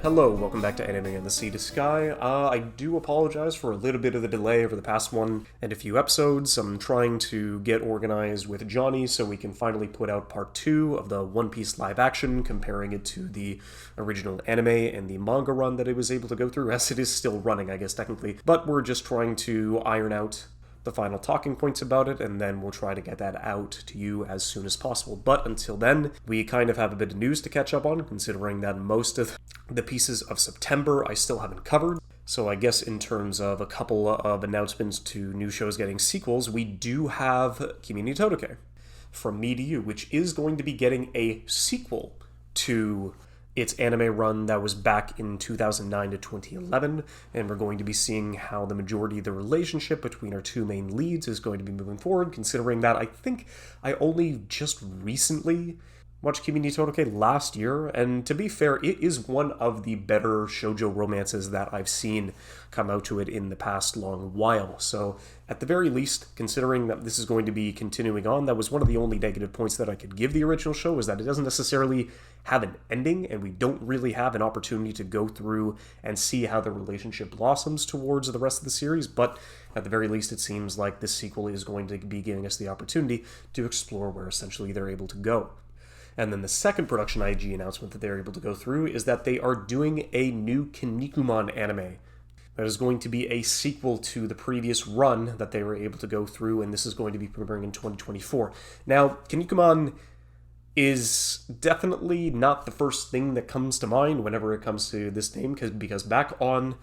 Hello, welcome back to Anime in the Sea to Sky. I do apologize for a little bit of the delay over the past one and a few episodes. I'm trying to get organized with Johnny so we can finally put out part 2 of the One Piece live action, comparing it to the original anime and the manga run that it was able to go through, as it is still running, I guess, technically. But we're just trying to iron out the final talking points about it, and then we'll try to get that out to you as soon as possible. But until then, we kind of have a bit of news to catch up on, considering that most of the pieces of September I still haven't covered. So I guess in terms of a couple of announcements to new shows getting sequels, we do have Kimi ni Todoke from Me to You, which is going to be getting a sequel to its anime run that was back in 2009 to 2011, and we're going to be seeing how the majority of the relationship between our two main leads is going to be moving forward, considering that I think I only just recently watched Kimi ni Todoke last year, and to be fair, it is one of the better shoujo romances that I've seen come out to it in the past long while. So at the very least, considering that this is going to be continuing on, that was one of the only negative points that I could give the original show, is that it doesn't necessarily have an ending, and we don't really have an opportunity to go through and see how the relationship blossoms towards the rest of the series. But at the very least, it seems like this sequel is going to be giving us the opportunity to explore where essentially they're able to go. And then the second production IG announcement that they're able to go through is that they are doing a new Kinnikuman anime that is going to be a sequel to the previous run that they were able to go through, and this is going to be premiering in 2024. Now, Kinnikuman is definitely not the first thing that comes to mind whenever it comes to this name, because back on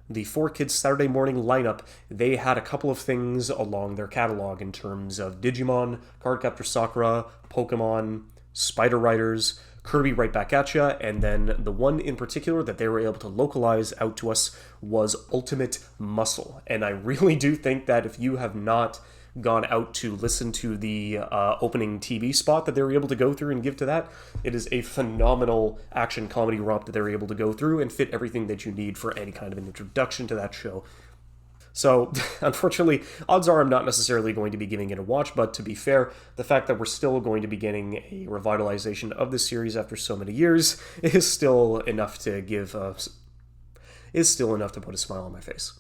the 4Kids Saturday morning lineup, they had a couple of things along their catalog in terms of Digimon, Cardcaptor Sakura, Pokemon, Spider Riders, Kirby Right Back At Ya, and then the one in particular that they were able to localize out to us was Ultimate Muscle. And I really do think that if you have not gone out to listen to the opening TV spot that they were able to go through and give to that, it is a phenomenal action comedy romp that they were able to go through and fit everything that you need for any kind of an introduction to that show. So, unfortunately, odds are I'm not necessarily going to be giving it a watch, but to be fair, the fact that we're still going to be getting a revitalization of the series after so many years is still enough to put a smile on my face.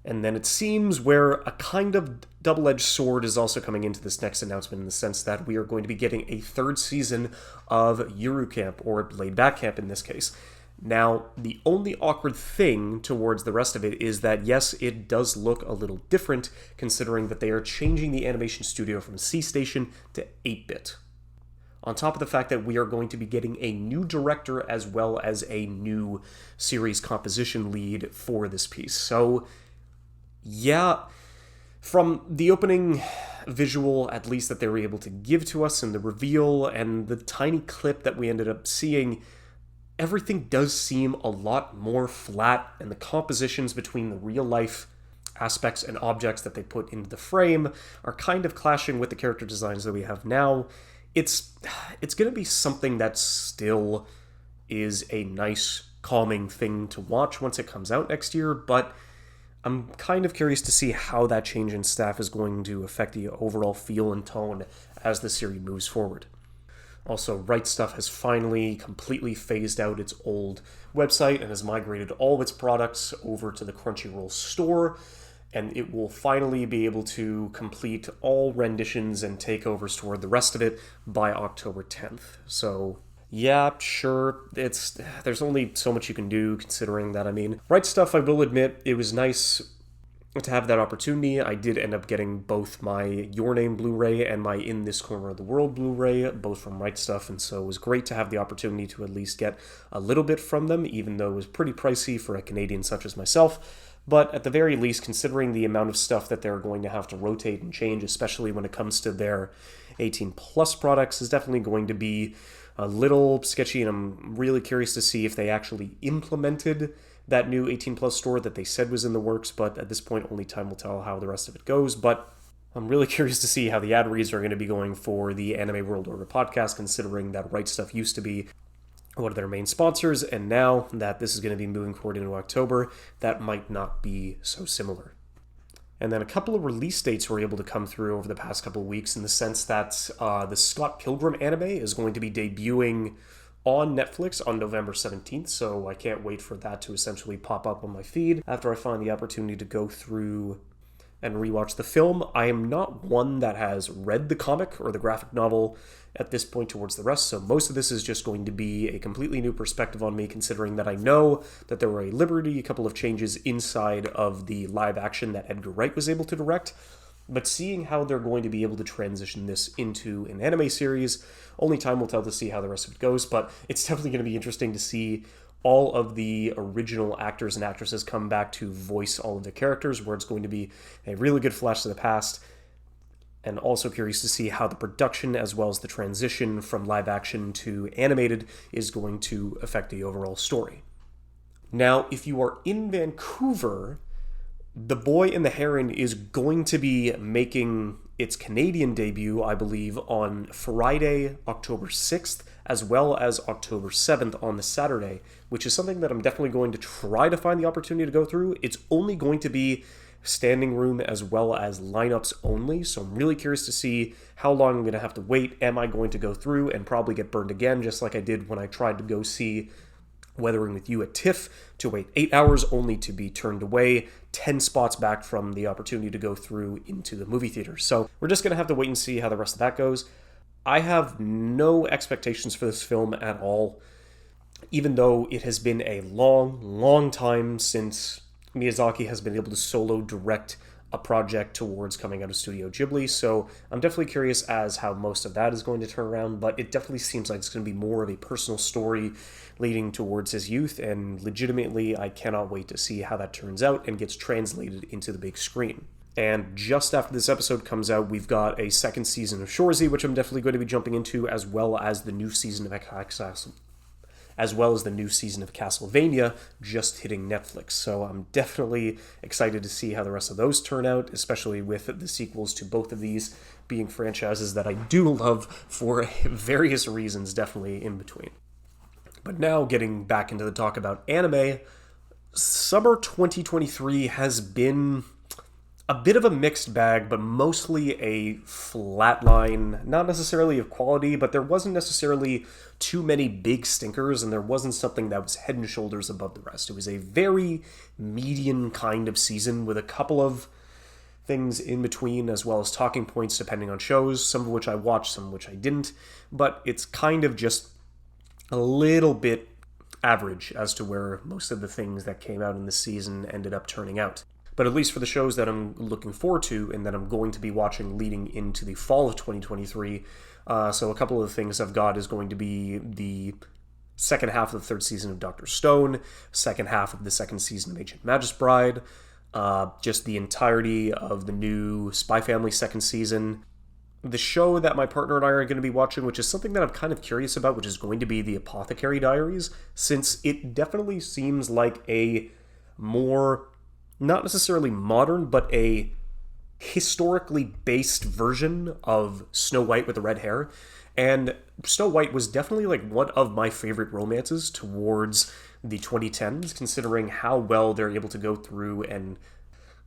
And then it seems where a kind of double-edged sword is also coming into this next announcement, in the sense that we are going to be getting a third season of Yuru Camp, or Laid Back Camp in this case. Now, the only awkward thing towards the rest of it is that, yes, it does look a little different, considering that they are changing the animation studio from C-Station to 8-bit. On top of the fact that we are going to be getting a new director as well as a new series composition lead for this piece. So, yeah, from the opening visual, at least, that they were able to give to us, and the reveal, and the tiny clip that we ended up seeing, everything does seem a lot more flat, and the compositions between the real-life aspects and objects that they put into the frame are kind of clashing with the character designs that we have now. It's going to be something that still is a nice, calming thing to watch once it comes out next year, but I'm kind of curious to see how that change in staff is going to affect the overall feel and tone as the series moves forward. Also, Right Stuff has finally completely phased out its old website and has migrated all of its products over to the Crunchyroll store, and it will finally be able to complete all renditions and takeovers toward the rest of it by October 10th. So, yeah, sure, there's only so much you can do, considering that, Right Stuff, I will admit, it was nice to have that opportunity. I did end up getting both my Your Name Blu-ray and my In This Corner of the World Blu-ray, both from Right Stuff, and so it was great to have the opportunity to at least get a little bit from them, even though it was pretty pricey for a Canadian such as myself. But at the very least, considering the amount of stuff that they're going to have to rotate and change, especially when it comes to their 18-plus products, is definitely going to be a little sketchy, and I'm really curious to see if they actually implemented that new 18-plus store that they said was in the works, but at this point, only time will tell how the rest of it goes. But I'm really curious to see how the ad reads are going to be going for the Anime World Order podcast, considering that Right Stuff used to be one of their main sponsors, and now that this is going to be moving forward into October, that might not be so similar. And then a couple of release dates were able to come through over the past couple of weeks, in the sense that the Scott Pilgrim anime is going to be debuting on Netflix on November 17th, so I can't wait for that to essentially pop up on my feed after I find the opportunity to go through and rewatch the film. I am not one that has read the comic or the graphic novel at this point towards the rest, so most of this is just going to be a completely new perspective on me, considering that I know that there were a couple of changes inside of the live action that Edgar Wright was able to direct, but seeing how they're going to be able to transition this into an anime series, only time will tell to see how the rest of it goes, but it's definitely going to be interesting to see all of the original actors and actresses come back to voice all of the characters, where it's going to be a really good flash to the past, and also curious to see how the production as well as the transition from live action to animated is going to affect the overall story. Now, if you are in Vancouver, The Boy and the Heron is going to be making its Canadian debut, I believe, on Friday, October 6th, as well as October 7th on the Saturday, which is something that I'm definitely going to try to find the opportunity to go through. It's only going to be standing room as well as lineups only, so I'm really curious to see how long I'm going to have to wait. Am I going to go through and probably get burned again, just like I did when I tried to go see Weathering with You at TIFF, to wait 8 hours only to be turned away 10 spots back from the opportunity to go through into the movie theater. So we're just going to have to wait and see how the rest of that goes. I have no expectations for this film at all, even though it has been a long time since Miyazaki has been able to solo direct a project towards coming out of Studio Ghibli, so I'm definitely curious as how most of that is going to turn around, but it definitely seems like it's going to be more of a personal story leading towards his youth, and legitimately I cannot wait to see how that turns out and gets translated into the big screen. And just after this episode comes out, we've got a second season of Shorzy, which I'm definitely going to be jumping into, as well as the new season of Castlevania just hitting Netflix. So I'm definitely excited to see how the rest of those turn out, especially with the sequels to both of these being franchises that I do love for various reasons, definitely in between. But now getting back into the talk about anime, summer 2023 has been a bit of a mixed bag, but mostly a flat line, not necessarily of quality, but there wasn't necessarily too many big stinkers, and there wasn't something that was head and shoulders above the rest. It was a very median kind of season with a couple of things in between, as well as talking points depending on shows, some of which I watched, some of which I didn't, but it's kind of just a little bit average as to where most of the things that came out in this season ended up turning out. But at least for the shows that I'm looking forward to and that I'm going to be watching leading into the fall of 2023, so a couple of the things I've got is going to be the second half of the third season of Dr. Stone, second half of the second season of Ancient Magus Bride, just the entirety of the new Spy Family second season, the show that my partner and I are going to be watching, which is something that I'm kind of curious about, which is going to be the Apothecary Diaries, since it definitely seems like a more, not necessarily modern, but a historically based version of Snow White with the red hair. And Snow White was definitely like one of my favorite romances towards the 2010s, considering how well they're able to go through and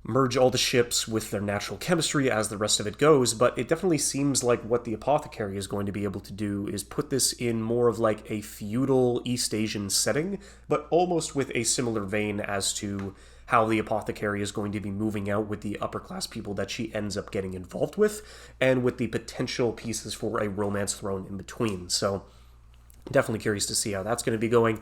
merge all the ships with their natural chemistry as the rest of it goes. But it definitely seems like what the Apothecary is going to be able to do is put this in more of like a feudal East Asian setting, but almost with a similar vein as to how the Apothecary is going to be moving out with the upper class people that she ends up getting involved with, and with the potential pieces for a romance thrown in between. So definitely curious to see how that's going to be going.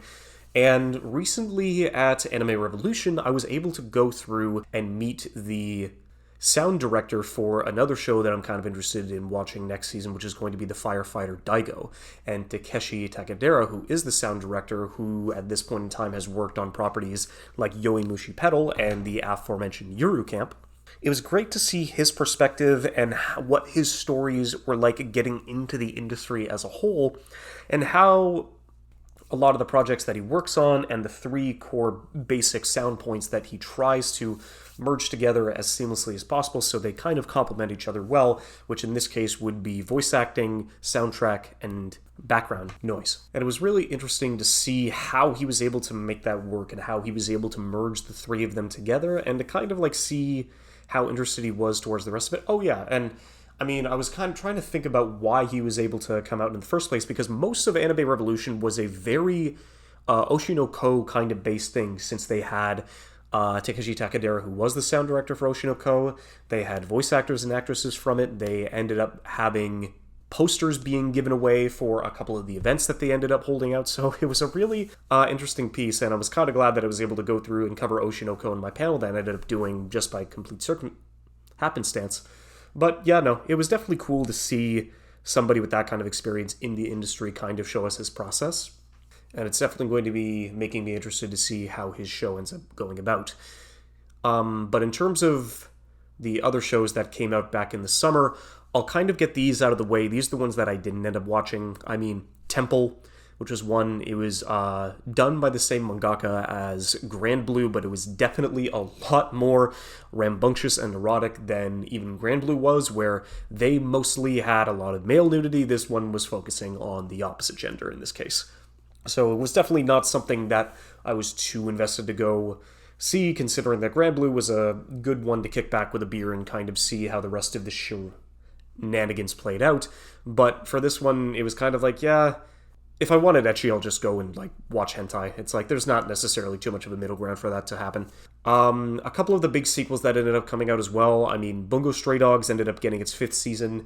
And recently at Anime Revolution, I was able to go through and meet the sound director for another show that I'm kind of interested in watching next season, which is going to be The Firefighter Daigo. And Takeshi Takedera, who is the sound director, who at this point in time has worked on properties like Yoimushi Pedal and the aforementioned Yuru Camp. It was great to see his perspective and what his stories were like getting into the industry as a whole, and how a lot of the projects that he works on and the three core basic sound points that he tries to merge together as seamlessly as possible so they kind of complement each other well, which in this case would be voice acting, soundtrack, and background noise. And it was really interesting to see how he was able to make that work and how he was able to merge the three of them together, and to kind of like see how interested he was towards the rest of it. Oh yeah, and I mean, I was kind of trying to think about why he was able to come out in the first place, because most of Anime Revolution was a very Oshinoko kind of based thing, since they had Takeshi Takadera, who was the sound director for Oshinoko. They had voice actors and actresses from it. They ended up having posters being given away for a couple of the events that they ended up holding out. So it was a really interesting piece, and I was kind of glad that I was able to go through and cover Oshinoko in my panel that I ended up doing just by complete happenstance. But yeah, no, it was definitely cool to see somebody with that kind of experience in the industry kind of show us his process. And it's definitely going to be making me interested to see how his show ends up going about. But in terms of the other shows that came out back in the summer, I'll kind of get these out of the way. These are the ones that I didn't end up watching. I mean, Temple, which was one, it was done by the same mangaka as Grand Blue, but it was definitely a lot more rambunctious and erotic than even Grand Blue was, where they mostly had a lot of male nudity. This one was focusing on the opposite gender in this case. So it was definitely not something that I was too invested to go see, considering that Grand Blue was a good one to kick back with a beer and kind of see how the rest of the shenanigans played out. But for this one, it was kind of like, yeah, if I wanted ecchi, I'll just go and watch hentai. It's like there's not necessarily too much of a middle ground for that to happen. A couple of the big sequels that ended up coming out as well. I mean, Bungo Stray Dogs ended up getting its 5th season,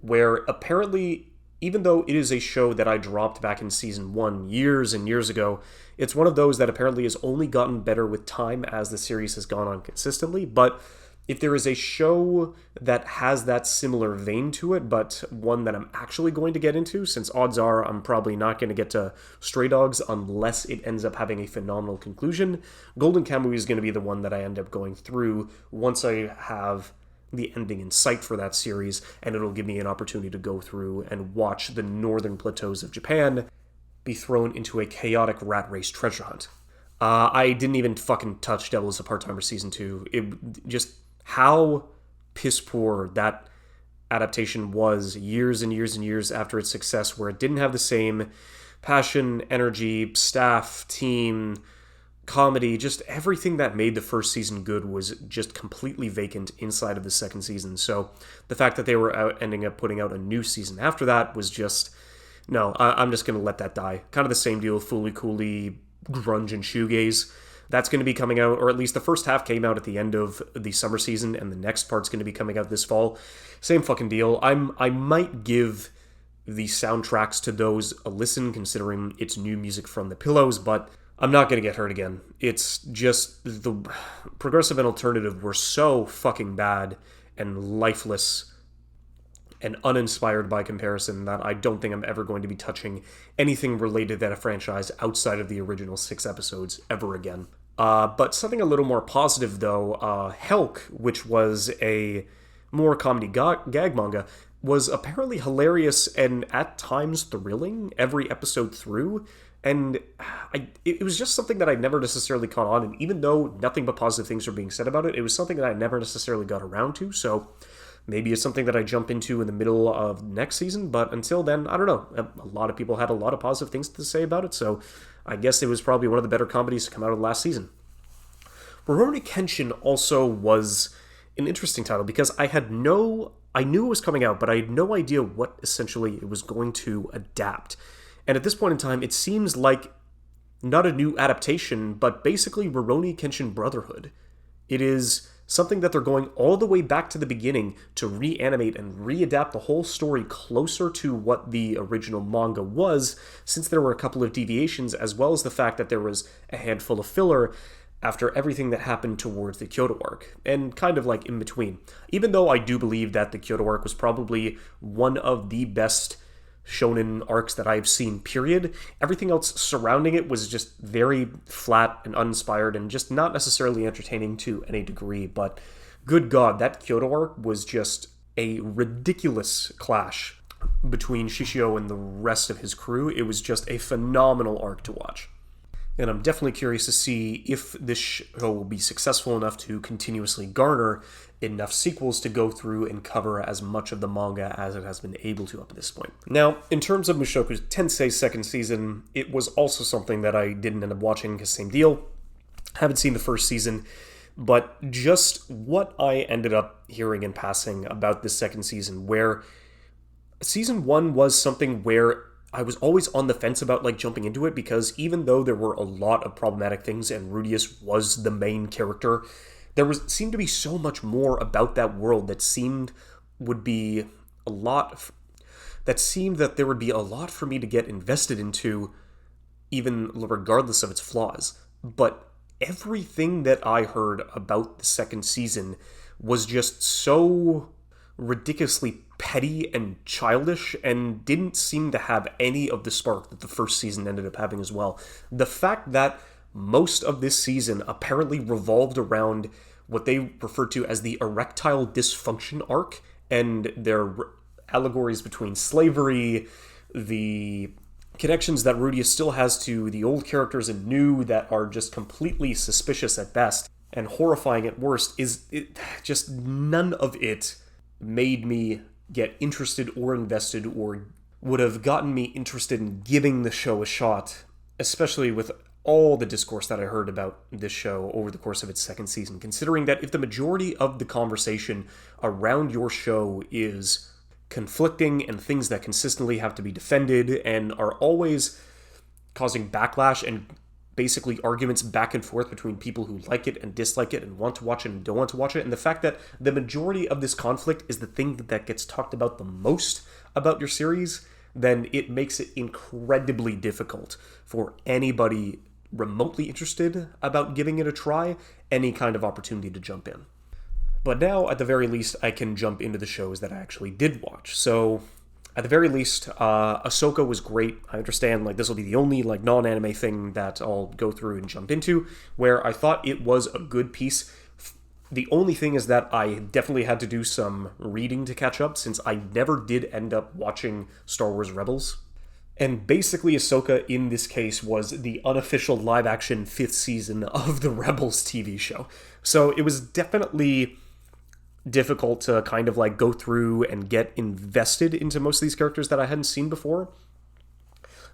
where apparently, even though it is a show that I dropped back in season 1 years and years ago, it's one of those that apparently has only gotten better with time as the series has gone on consistently. But if there is a show that has that similar vein to it, but one that I'm actually going to get into, since odds are I'm probably not going to get to Stray Dogs unless it ends up having a phenomenal conclusion, Golden Kamuy is going to be the one that I end up going through once I have the ending in sight for that series, and it'll give me an opportunity to go through and watch the northern plateaus of Japan be thrown into a chaotic rat race treasure hunt. I didn't even fucking touch Devil is a Part-Timer Season 2. It just, how piss poor that adaptation was years and years and years after its success, where it didn't have the same passion, energy, staff, team, comedy, just everything that made the first season good was just completely vacant inside of the second season. So the fact that they were ending up putting out a new season after that was just, no, I'm just going to let that die. Kind of the same deal with Fooly Cooly, grunge and shoegaze. That's going to be coming out, or at least the first half came out at the end of the summer season, and the next part's going to be coming out this fall. Same fucking deal. I might give the soundtracks to those a listen, considering it's new music from the Pillows, but I'm not going to get hurt again. It's just the progressive and alternative were so fucking bad and lifeless and uninspired by comparison that I don't think I'm ever going to be touching anything related to that franchise outside of the original 6 episodes ever again. But something a little more positive, though, Helk, which was a more comedy gag manga, was apparently hilarious and at times thrilling every episode through. And it was just something that I never necessarily caught on, and even though nothing but positive things were being said about it, it was something that I never necessarily got around to, so maybe it's something that I jump into in the middle of next season, but until then, I don't know. A lot of people had a lot of positive things to say about it, so I guess it was probably one of the better comedies to come out of last season. Rurouni Kenshin also was an interesting title, because I knew it was coming out, but I had no idea what essentially it was going to adapt. And at this point in time, it seems like not a new adaptation, but basically Rurouni Kenshin Brotherhood. It is something that they're going all the way back to the beginning to reanimate and readapt the whole story closer to what the original manga was, since there were a couple of deviations, as well as the fact that there was a handful of filler after everything that happened towards the Kyoto arc, and kind of like in between. Even though I do believe that the Kyoto arc was probably one of the best shonen arcs that I've seen, period, everything else surrounding it was just very flat and uninspired and just not necessarily entertaining to any degree. But good God, that Kyoto arc was just a ridiculous clash between Shishio and the rest of his crew. It was just a phenomenal arc to watch. And I'm definitely curious to see if this show will be successful enough to continuously garner enough sequels to go through and cover as much of the manga as it has been able to up to this point. Now, in terms of Mushoku Tensei's second season, it was also something that I didn't end up watching, because same deal. Haven't seen the first season. but just what I ended up hearing in passing about this second season, where season one was something where I was always on the fence about like jumping into it, because even though there were a lot of problematic things and Rudius was the main character, seemed to be so much more about that world that seemed would be a lot that seemed that there would be a lot for me to get invested into, even regardless of its flaws. But everything that I heard about the second season was just so ridiculously petty and childish, and didn't seem to have any of the spark that the first season ended up having as well. The fact that most of this season apparently revolved around what they referred to as the erectile dysfunction arc, and their allegories between slavery, the connections that Rudius still has to the old characters and new that are just completely suspicious at best and horrifying at worst, just none of it made me get interested or invested, or would have gotten me interested in giving the show a shot, especially with all the discourse that I heard about this show over the course of its second season, considering that if the majority of the conversation around your show is conflicting and things that consistently have to be defended and are always causing backlash and basically arguments back and forth between people who like it and dislike it and want to watch it and don't want to watch it, and the fact that the majority of this conflict is the thing that gets talked about the most about your series, then it makes it incredibly difficult for anybody remotely interested about giving it a try any kind of opportunity to jump in. But now, at the very least, I can jump into the shows that I actually did watch. So, at the very least, Ahsoka was great. I understand, like, this will be the only, like, non-anime thing that I'll go through and jump into, where I thought it was a good piece. The only thing is that I definitely had to do some reading to catch up, since I never did end up watching Star Wars Rebels. And basically, Ahsoka, in this case, was the unofficial live-action 5th season of the Rebels TV show. So it was definitely difficult to kind of like go through and get invested into most of these characters that I hadn't seen before.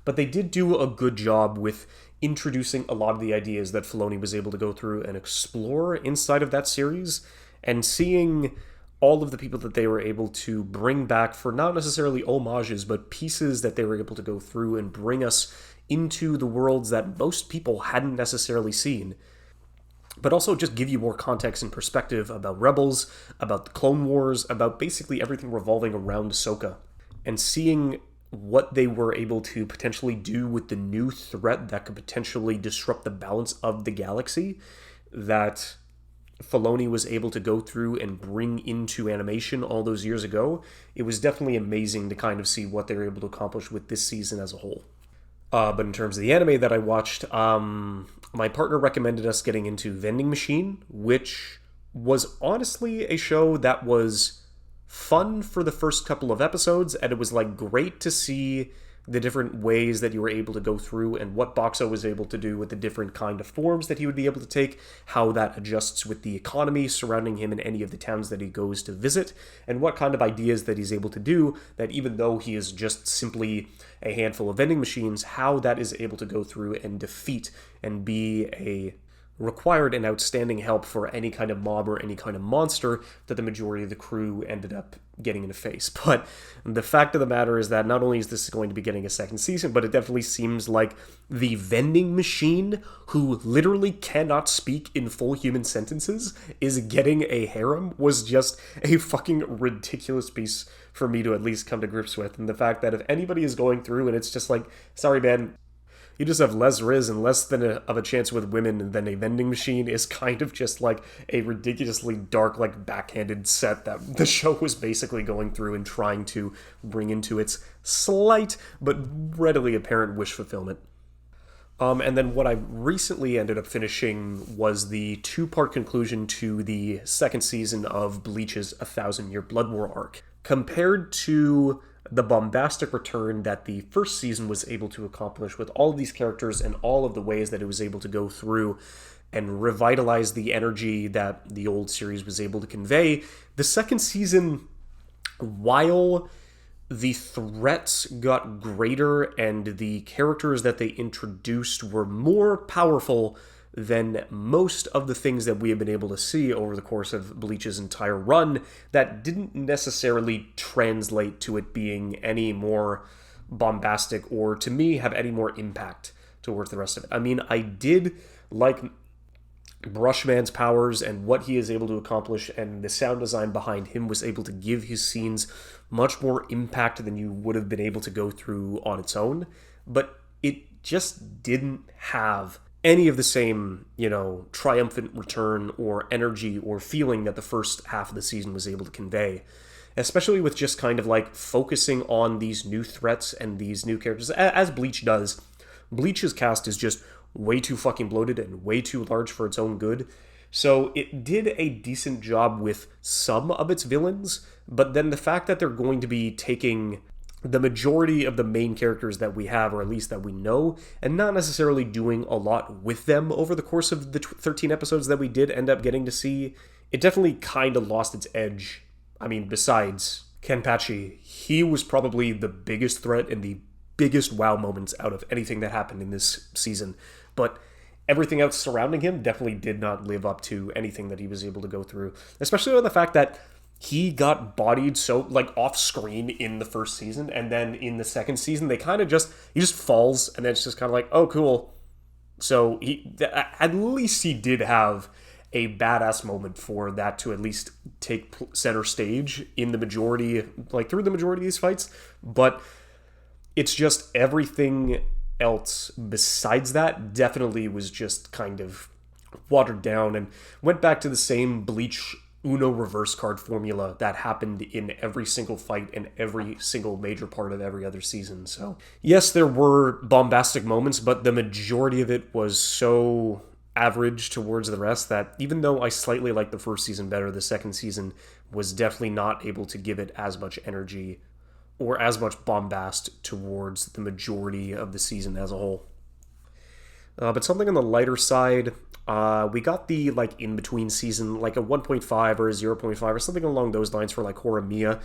But they did do a good job with introducing a lot of the ideas that Filoni was able to go through and explore inside of that series, and seeing all of the people that they were able to bring back for not necessarily homages, but pieces that they were able to go through and bring us into the worlds that most people hadn't necessarily seen. But also just give you more context and perspective about Rebels, about the Clone Wars, about basically everything revolving around Ahsoka. And seeing what they were able to potentially do with the new threat that could potentially disrupt the balance of the galaxy, that Filoni was able to go through and bring into animation all those years ago. It was definitely amazing to kind of see what they were able to accomplish with this season as a whole. But in terms of the anime that I watched, my partner recommended us getting into Vending Machine, which was honestly a show that was fun for the first couple of episodes, and it was like great to see the different ways that you were able to go through and what Boxo was able to do with the different kind of forms that he would be able to take, how that adjusts with the economy surrounding him in any of the towns that he goes to visit, and what kind of ideas that he's able to do that even though he is just simply a handful of vending machines, how that is able to go through and defeat and be a required and outstanding help for any kind of mob or any kind of monster that the majority of the crew ended up getting in the face. But the fact of the matter is that not only is this going to be getting a second season, but it definitely seems like the vending machine, who literally cannot speak in full human sentences, is getting a harem, was just a fucking ridiculous piece for me to at least come to grips with. And the fact that if anybody is going through and it's just like, sorry man, you just have less riz and less of a chance with women than a vending machine, is kind of just like a ridiculously dark, like backhanded set that the show was basically going through and trying to bring into its slight but readily apparent wish fulfillment. And then what I recently ended up finishing was the 2-part conclusion to the second season of Bleach's 1,000-Year Blood War arc. Compared to the bombastic return that the first season was able to accomplish with all of these characters and all of the ways that it was able to go through and revitalize the energy that the old series was able to convey, the second season, while the threats got greater and the characters that they introduced were more powerful than most of the things that we have been able to see over the course of Bleach's entire run that didn't necessarily translate to it being any more bombastic or, to me, have any more impact towards the rest of it. I mean, I did like Brushman's powers and what he is able to accomplish, and the sound design behind him was able to give his scenes much more impact than you would have been able to go through on its own, but it just didn't have any of the same, triumphant return or energy or feeling that the first half of the season was able to convey, especially with just kind of like focusing on these new threats and these new characters, as Bleach does. Bleach's cast is just way too fucking bloated and way too large for its own good. So it did a decent job with some of its villains, but then the fact that they're going to be taking the majority of the main characters that we have, or at least that we know, and not necessarily doing a lot with them over the course of the 13 episodes that we did end up getting to see, it definitely kind of lost its edge. I mean, besides Kenpachi, he was probably the biggest threat and the biggest wow moments out of anything that happened in this season. But everything else surrounding him definitely did not live up to anything that he was able to go through. Especially on the fact that he got bodied so, off screen in the first season, and then in the second season, he just falls, and then it's just kind of like, oh, cool. So at least he did have a badass moment for that to at least take center stage in the majority, through the majority of these fights. But it's just everything else besides that definitely was just kind of watered down and went back to the same Bleach Uno reverse card formula that happened in every single fight and every single major part of every other season. So yes, there were bombastic moments, but the majority of it was so average towards the rest that even though I slightly liked the first season better, the second season was definitely not able to give it as much energy or as much bombast towards the majority of the season as a whole. But something on the lighter side, we got the in-between season, like a 1.5 or a 0.5 or something along those lines for Horimiya,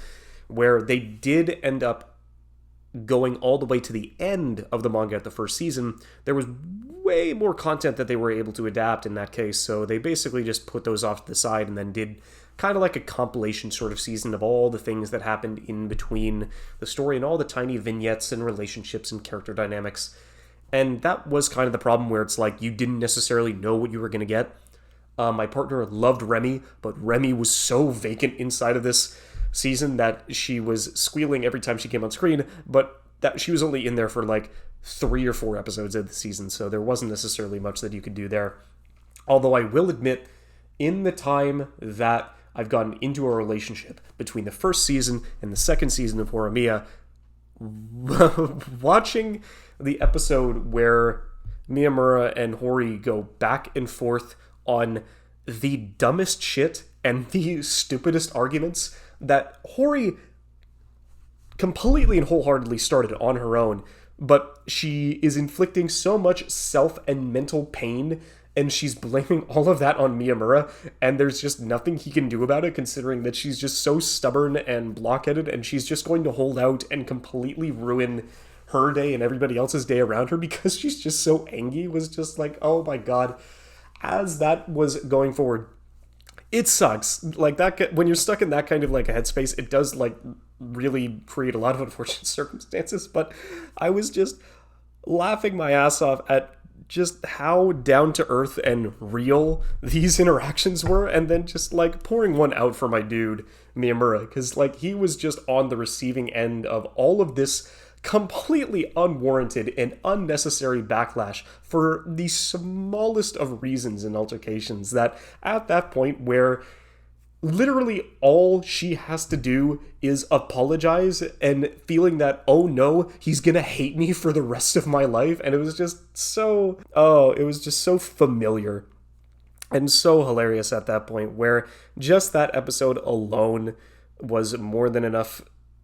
where they did end up going all the way to the end of the manga at the first season. There was way more content that they were able to adapt in that case, so they basically just put those off to the side and then did kind of like a compilation sort of season of all the things that happened in between the story and all the tiny vignettes and relationships and character dynamics. And that was kind of the problem, where it's like you didn't necessarily know what you were going to get. My partner loved Remy, but Remy was so vacant inside of this season that she was squealing every time she came on screen, but that she was only in there for 3 or 4 episodes of the season, so there wasn't necessarily much that you could do there. Although I will admit, in the time that I've gotten into a relationship between the first season and the second season of Horimiya, watching the episode where Miyamura and Hori go back and forth on the dumbest shit and the stupidest arguments that Hori completely and wholeheartedly started on her own, but she is inflicting so much self and mental pain, and she's blaming all of that on Miyamura, and there's just nothing he can do about it, considering that she's just so stubborn and blockheaded, and she's just going to hold out and completely ruin her day and everybody else's day around her because she's just so angry. Was just like, oh my god. As that was going forward, it sucks. That, when you're stuck in that kind of a headspace, it does really create a lot of unfortunate circumstances, but I was just laughing my ass off at just how down to earth and real these interactions were, and then just pouring one out for my dude Miyamura, because he was just on the receiving end of all of this completely unwarranted and unnecessary backlash for the smallest of reasons and altercations, that at that point where literally all she has to do is apologize, and feeling that, oh no, he's gonna hate me for the rest of my life. And it was just so, it was just so familiar and so hilarious at that point, where just that episode alone was more than enough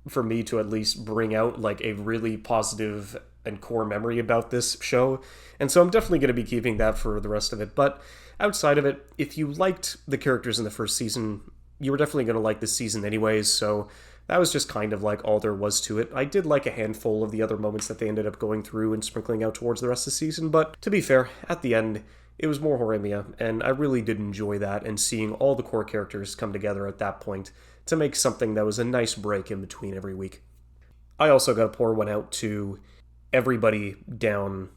for me to at least bring out a really positive and core memory about this show. And so I'm definitely going to be keeping that for the rest of it. But outside of it, if you liked the characters in the first season, you were definitely going to like this season anyways, so that was just kind of all there was to it. I did like a handful of the other moments that they ended up going through and sprinkling out towards the rest of the season, but to be fair, at the end, it was more Horimiya, and I really did enjoy that, and seeing all the core characters come together at that point to make something that was a nice break in between every week. I also got to pour one out to everybody down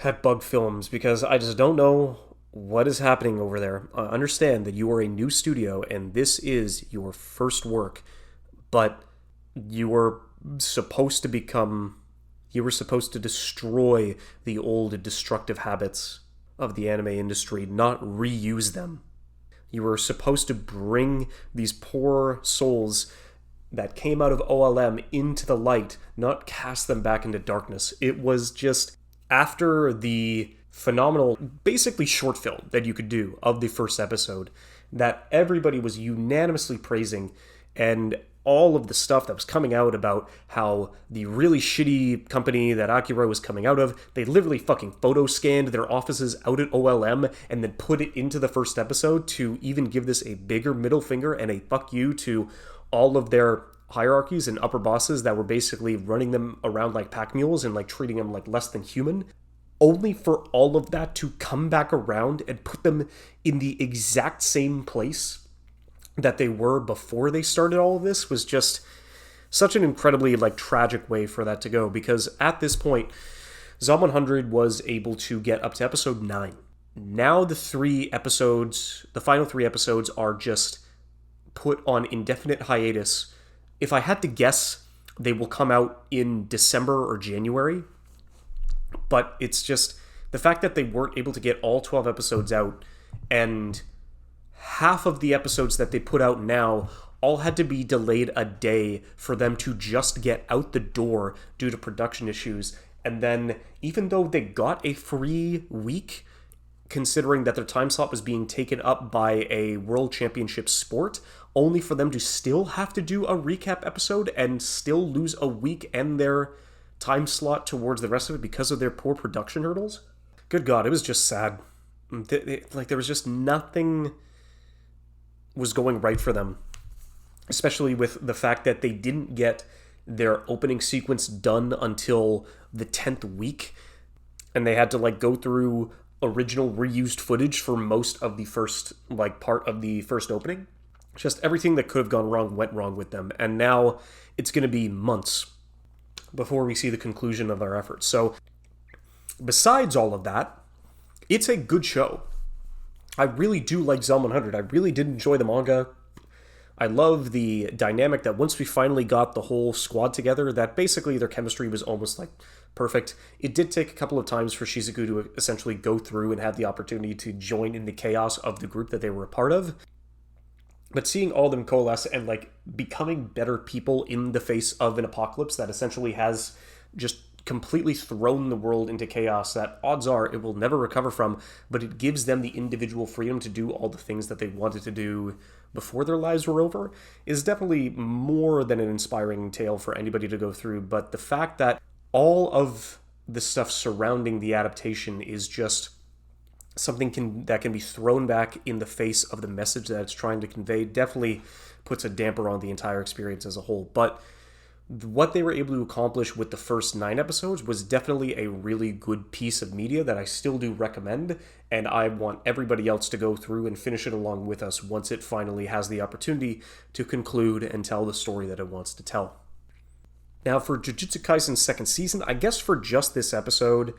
at Bug Films, because I just don't know what is happening over there. I understand that you are a new studio and this is your first work, but you were supposed to destroy the old destructive habits of the anime industry, not reuse them. You were supposed to bring these poor souls that came out of OLM into the light, not cast them back into darkness. It was just, after the phenomenal, basically short film that you could do of the first episode, that everybody was unanimously praising, and all of the stuff that was coming out about how the really shitty company that Akira was coming out of, they literally fucking photo scanned their offices out at OLM and then put it into the first episode to even give this a bigger middle finger and a fuck you to all of their hierarchies and upper bosses that were basically running them around like pack mules and like treating them like less than human, only for all of that to come back around and put them in the exact same place that they were before they started all of this, was just such an incredibly like tragic way for that to go, because at this point Zom 100 was able to get up to episode 9. Now the final 3 episodes are just put on indefinite hiatus. If I had to guess, they will come out in December or January, but it's just the fact that they weren't able to get all 12 episodes out, and half of the episodes that they put out now all had to be delayed a day for them to just get out the door due to production issues. And then, even though they got a free week, considering that their time slot was being taken up by a World Championship sport, only for them to still have to do a recap episode and still lose a week and their time slot towards the rest of it because of their poor production hurdles. Good God, it was just sad. Like, there was just nothing was going right for them, especially with the fact that they didn't get their opening sequence done until the 10th week, and they had to like go through original reused footage for most of the first like part of the first opening. Just everything that could have gone wrong went wrong with them, and now it's going to be months before we see the conclusion of their efforts. So besides all of that, it's a good show. I really do like Zom 100. I really did enjoy the manga. I love the dynamic that once we finally got the whole squad together, that basically their chemistry was almost like perfect. It did take a couple of times for Shizuku to essentially go through and have the opportunity to join in the chaos of the group that they were a part of. But seeing all of them coalesce and like becoming better people in the face of an apocalypse that essentially has just completely thrown the world into chaos that odds are it will never recover from, but it gives them the individual freedom to do all the things that they wanted to do before their lives were over, is definitely more than an inspiring tale for anybody to go through. But the fact that all of the stuff surrounding the adaptation is just something that can be thrown back in the face of the message that it's trying to convey definitely puts a damper on the entire experience as a whole. But what they were able to accomplish with the first 9 episodes was definitely a really good piece of media that I still do recommend, and I want everybody else to go through and finish it along with us once it finally has the opportunity to conclude and tell the story that it wants to tell. Now for Jujutsu Kaisen's second season, I guess for just this episode,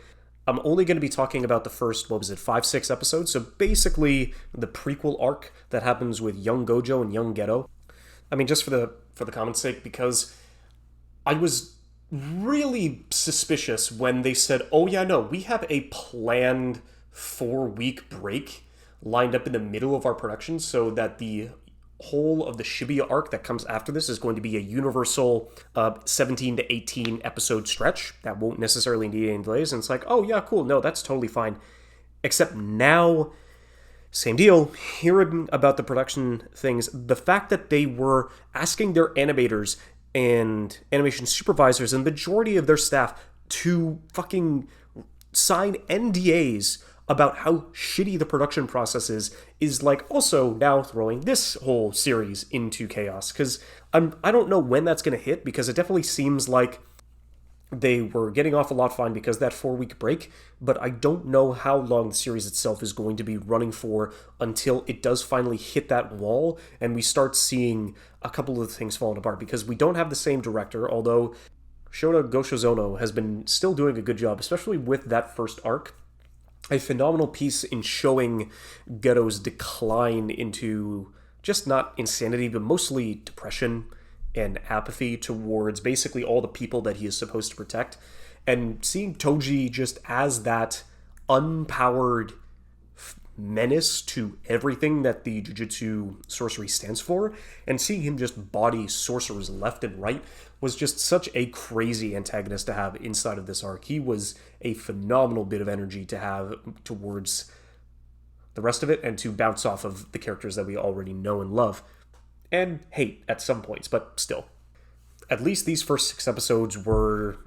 I'm only going to be talking about the first, 5-6 episodes, so basically the prequel arc that happens with young Gojo and young Geto. I mean, just for the comment's sake, because I was really suspicious when they said, oh yeah, no, we have a planned 4-week break lined up in the middle of our production so that the whole of the Shibuya arc that comes after this is going to be a universal 17 to 18 episode stretch that won't necessarily need any delays. And it's like, oh yeah, cool, no, that's totally fine. Except now, same deal, hearing about the production things, the fact that they were asking their animators and animation supervisors and the majority of their staff to fucking sign NDAs about how shitty the production process is like also now throwing this whole series into chaos. Because I don't know when that's going to hit, because it definitely seems like they were getting off a lot fine because of that 4-week break, but I don't know how long the series itself is going to be running for until it does finally hit that wall and we start seeing a couple of things falling apart, because we don't have the same director, although Shota Goshozono has been still doing a good job, especially with that first arc. A phenomenal piece in showing Geto's decline into just not insanity, but mostly depression and apathy towards basically all the people that he is supposed to protect. And seeing Toji just as that unpowered menace to everything that the Jujutsu sorcery stands for, and seeing him just body sorcerers left and right, was just such a crazy antagonist to have inside of this arc. He was a phenomenal bit of energy to have towards the rest of it, and to bounce off of the characters that we already know and love. And hate at some points, but still. At least these first 6 episodes were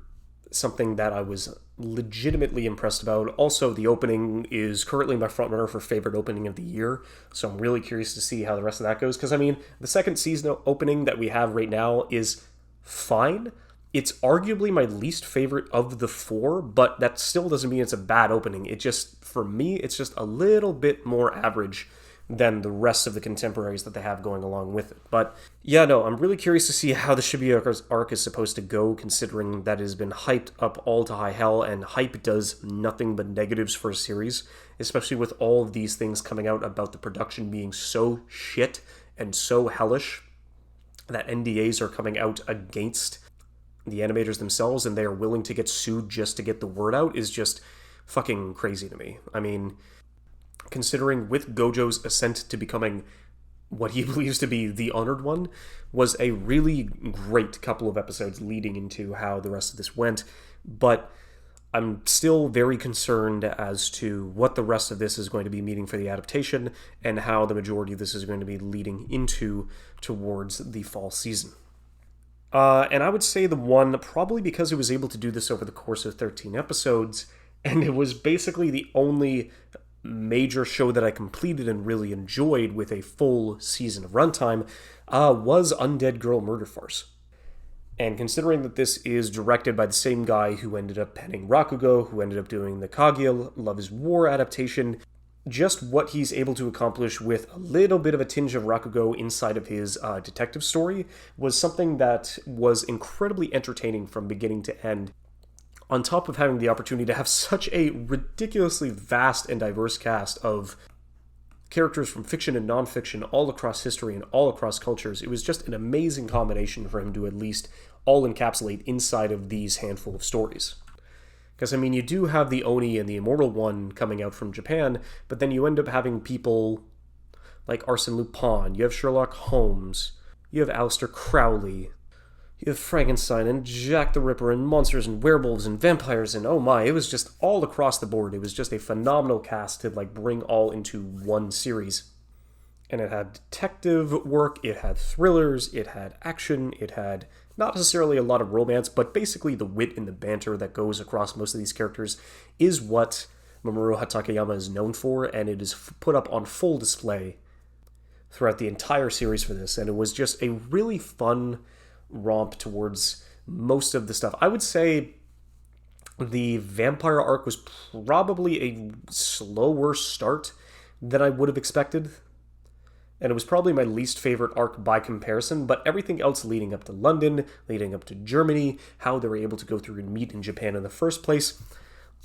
something that I was legitimately impressed about. Also, the opening is currently my frontrunner for favorite opening of the year, so I'm really curious to see how the rest of that goes, because, I mean, the second season opening that we have right now is fine. It's arguably my least favorite of the 4, but that still doesn't mean it's a bad opening. It just, for me, it's just a little bit more average than the rest of the contemporaries that they have going along with it. But yeah, no, I'm really curious to see how the Shibuya arc is supposed to go, considering that it has been hyped up all to high hell, and hype does nothing but negatives for a series, especially with all of these things coming out about the production being so shit and so hellish that NDAs are coming out against the animators themselves, and they are willing to get sued just to get the word out, is just fucking crazy to me. I mean, considering with Gojo's ascent to becoming what he believes to be the Honored One, was a really great couple of episodes leading into how the rest of this went, but I'm still very concerned as to what the rest of this is going to be meaning for the adaptation, and how the majority of this is going to be leading into towards the fall season. And I would say the one, probably because it was able to do this over the course of 13 episodes, and it was basically the only major show that I completed and really enjoyed with a full season of runtime, was Undead Girl Murder Farce. And considering that this is directed by the same guy who ended up penning Rakugo, who ended up doing the Kaguya Love is War adaptation, just what he's able to accomplish with a little bit of a tinge of Rakugo inside of his detective story was something that was incredibly entertaining from beginning to end, on top of having the opportunity to have such a ridiculously vast and diverse cast of characters from fiction and non-fiction all across history and all across cultures. It was just an amazing combination for him to at least all encapsulate inside of these handful of stories. Because, I mean, you do have the Oni and the Immortal One coming out from Japan, but then you end up having people like Arsène Lupin, you have Sherlock Holmes, you have Aleister Crowley, you have Frankenstein and Jack the Ripper and monsters and werewolves and vampires, and oh my, it was just all across the board. It was just a phenomenal cast to bring all into one series. And it had detective work, it had thrillers, it had action, it had not necessarily a lot of romance, but basically the wit and the banter that goes across most of these characters is what Mamoru Hatakeyama is known for, and it is put up on full display throughout the entire series for this, and it was just a really fun romp towards most of the stuff. I would say the vampire arc was probably a slower start than I would have expected, and it was probably my least favorite arc by comparison, but everything else leading up to London, leading up to Germany, how they were able to go through and meet in Japan in the first place,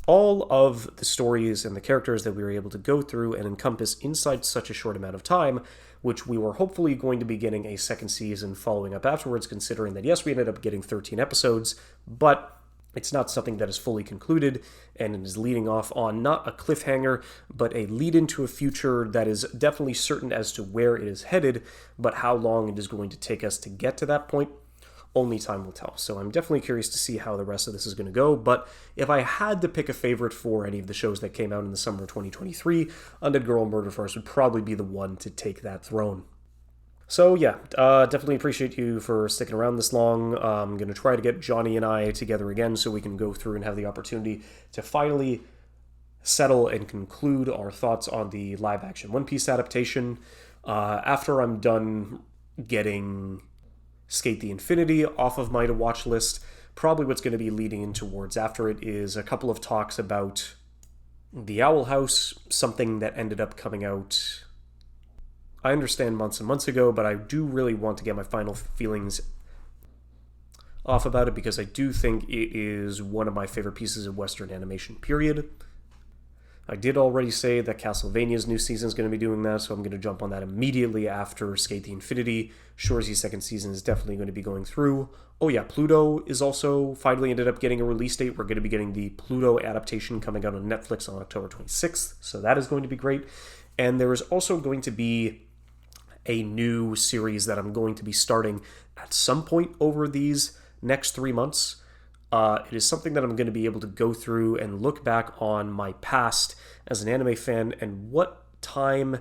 all of the stories and the characters that we were able to go through and encompass inside such a short amount of time, which we were hopefully going to be getting a second season following up afterwards, considering that, yes, we ended up getting 13 episodes, but it's not something that is fully concluded, and it is leading off on not a cliffhanger, but a lead into a future that is definitely certain as to where it is headed, but how long it is going to take us to get to that point, only time will tell. So I'm definitely curious to see how the rest of this is going to go, but if I had to pick a favorite for any of the shows that came out in the summer of 2023, Undead Girl Murder Farce would probably be the one to take that throne. So yeah, definitely appreciate you for sticking around this long. I'm going to try to get Johnny and I together again so we can go through and have the opportunity to finally settle and conclude our thoughts on the live-action One Piece adaptation. After I'm done getting Skate the Infinity off of my to-watch list, probably what's going to be leading in towards after it is a couple of talks about the Owl House, something that ended up coming out, I understand, months and months ago, but I do really want to get my final feelings off about it because I do think it is one of my favorite pieces of Western animation, period. I did already say that Castlevania's new season is going to be doing that, so I'm going to jump on that immediately after Skate the Infinity. Shoresy's second season is definitely going to be going through. Oh yeah, Pluto is also finally ended up getting a release date. We're going to be getting the Pluto adaptation coming out on Netflix on October 26th, so that is going to be great. And there is also going to be a new series that I'm going to be starting at some point over these next 3 months. It is something that I'm going to be able to go through and look back on my past as an anime fan and what time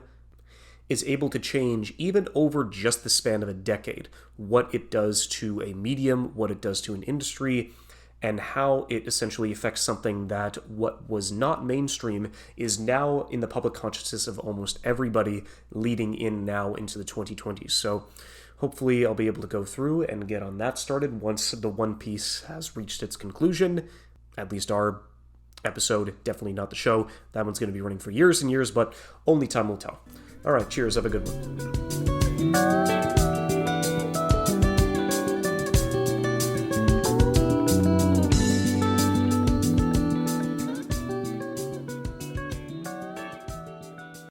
is able to change even over just the span of a decade. What it does to a medium, what it does to an industry, and how it essentially affects something that what was not mainstream is now in the public consciousness of almost everybody leading in now into the 2020s. So hopefully I'll be able to go through and get on that started once the One Piece has reached its conclusion. At least our episode, definitely not the show. That one's going to be running for years and years, but only time will tell. All right, cheers. Have a good one.